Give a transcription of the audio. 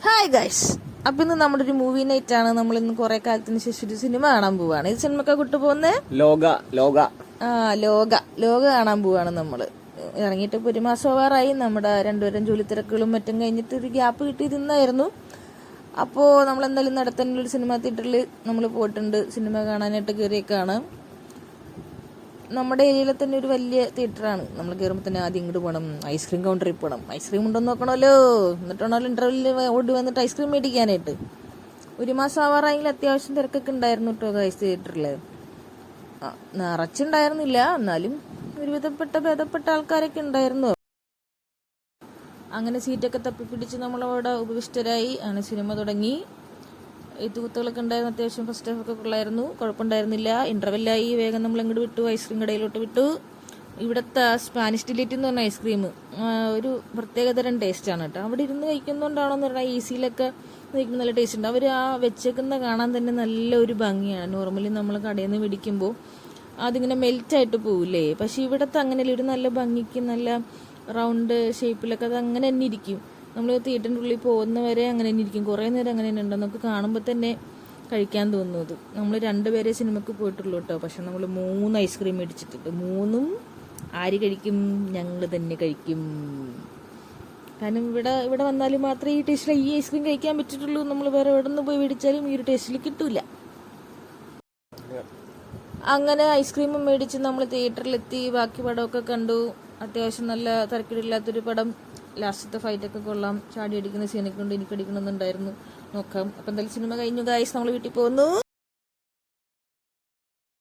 Hi guys, അപ്പൊ ഇന്ന് നമ്മുടെ ഒരു മൂവി നൈറ്റ് ആണ്. നമ്മൾ ഇന്ന് കുറെ കാലത്തിന് ശേഷം ഒരു സിനിമ കാണാൻ പോവാണ്. ഇത് സിനിമക്കെ കൂട്ടു പോകുന്നേ ലോക കാണാൻ പോവാണ്. നമ്മള് ഇറങ്ങിയിട്ട് ഇപ്പൊ 1 മാസം ഓവറായി. നമ്മുടെ രണ്ടുപേരും ജോലി തിരക്കുകളും മറ്റും കഴിഞ്ഞിട്ട് ഒരു ഗ്യാപ്പ് കിട്ടിയിരുന്നായിരുന്നു. അപ്പോ നമ്മൾ എന്തായാലും നടത്തുന്ന ഒരു സിനിമ തിയേറ്ററിൽ നമ്മൾ പോയിട്ടുണ്ട്. സിനിമ കാണാനായിട്ട് കയറിയേക്കാണ്. നമ്മുടെ ഏരിയയിലെ തന്നെ ഒരു വലിയ തിയേറ്ററാണ്. നമ്മൾ കയറുമ്പോൾ തന്നെ ആദ്യം ഇങ്ങോട്ട് പോകണം, ഐസ്ക്രീം കൗണ്ടറിൽ പോകണം. ഐസ്ക്രീം ഉണ്ടോന്ന് നോക്കണമല്ലോ. എന്നിട്ടാണല്ലോ ഇന്റർവെല്ലിൽ ഓടി വന്നിട്ട് ഐസ്ക്രീം മേടിക്കാനായിട്ട്. 1 മാസം ആവാറായെങ്കിൽ അത്യാവശ്യം തിരക്കൊക്കെ ഉണ്ടായിരുന്നു കേട്ടോ ഐസ് തിയേറ്ററിൽ. നിറച്ചുണ്ടായിരുന്നില്ല, എന്നാലും ഒരുവിധപ്പെട്ട ഭേദപ്പെട്ട ആൾക്കാരൊക്കെ ഉണ്ടായിരുന്നു. അങ്ങനെ സീറ്റൊക്കെ തപ്പിപ്പിടിച്ച് നമ്മളവിടെ ഉപവിഷ്ടരായി. അങ്ങനെ സിനിമ തുടങ്ങി. എഴുത്തുകുത്തുകളൊക്കെ ഉണ്ടായിരുന്നു. അത്യാവശ്യം ഫസ്റ്റ് ഹാഫ് ഒക്കെ കൊള്ളായിരുന്നു, കുഴപ്പമുണ്ടായിരുന്നില്ല. ഇന്റർവെല്ലായി വേഗം നമ്മൾ ഇങ്ങോട്ട് വിട്ടു, ഐസ്ക്രീം കടയിലോട്ട് വിട്ടു. ഇവിടുത്തെ സ്പാനിഷ് ഡിലീറ്റ് എന്ന് പറഞ്ഞ ഐസ്ക്രീം ഒരു പ്രത്യേകതരം ടേസ്റ്റാണ് കേട്ടോ. അവിടെ ഇരുന്ന് കഴിക്കുന്നതുകൊണ്ടാണോ എന്ന് പറഞ്ഞാൽ ഈസിയിലൊക്കെ കഴിക്കുമ്പോൾ നല്ല ടേസ്റ്റ് ഉണ്ട്. അവർ ആ വെച്ചേക്കുന്ന കാണാൻ തന്നെ നല്ല ഒരു ഭംഗിയാണ്. നോർമലി നമ്മൾ കടയിൽ നിന്ന് മേടിക്കുമ്പോൾ അതിങ്ങനെ മെൽറ്റായിട്ട് പോവില്ലേ, പക്ഷെ ഇവിടുത്തെ അങ്ങനെയല്ല. ഒരു നല്ല ഭംഗിക്ക് നല്ല റൗണ്ട് ഷേപ്പിലൊക്കെ അത് അങ്ങനെ തന്നെ ഇരിക്കും. നമ്മൾ തിയേറ്ററിൻ്റെ ഉള്ളിൽ പോകുന്നവരെ അങ്ങനെ തന്നെ ഇരിക്കും. കുറേ നേരം അങ്ങനെ തന്നെ ഉണ്ടോ, നമുക്ക് കാണുമ്പോൾ തന്നെ കഴിക്കാൻ തോന്നുന്നത്. നമ്മൾ 2 പേരെ സിനിമയ്ക്ക് പോയിട്ടുള്ളൂ കേട്ടോ, പക്ഷെ നമ്മൾ 3 ഐസ്ക്രീം മേടിച്ചിട്ടുണ്ട്. 3ഉം ആര് കഴിക്കും? ഞങ്ങൾ തന്നെ കഴിക്കും. കാരണം ഇവിടെ വന്നാലും മാത്രമേ ഈ ടേസ്റ്റിൽ ഈ ഐസ്ക്രീം കഴിക്കാൻ പറ്റിയിട്ടുള്ളൂ. നമ്മൾ വേറെ എവിടെ നിന്ന് പോയി മേടിച്ചാലും ഈ ഒരു ടേസ്റ്റിൽ കിട്ടൂല. അങ്ങനെ ഐസ്ക്രീമും മേടിച്ച് നമ്മൾ തിയേറ്ററിലെത്തി. ബാക്കി പടമൊക്കെ കണ്ടു. അത്യാവശ്യം നല്ല തിരക്കിടില്ലാത്തൊരു പടം. ലാസ്റ്റത്തെ ഫൈറ്റൊക്കെ കൊള്ളാം. ചാടി അടിക്കുന്ന സീനൊക്കെ ഉണ്ട്. എനിക്കടിക്കണമെന്നുണ്ടായിരുന്നു. നോക്കാം. അപ്പം എന്തായാലും സിനിമ കഴിഞ്ഞു ഗൈസ്, നമ്മൾ വീട്ടിൽ പോകുന്നു.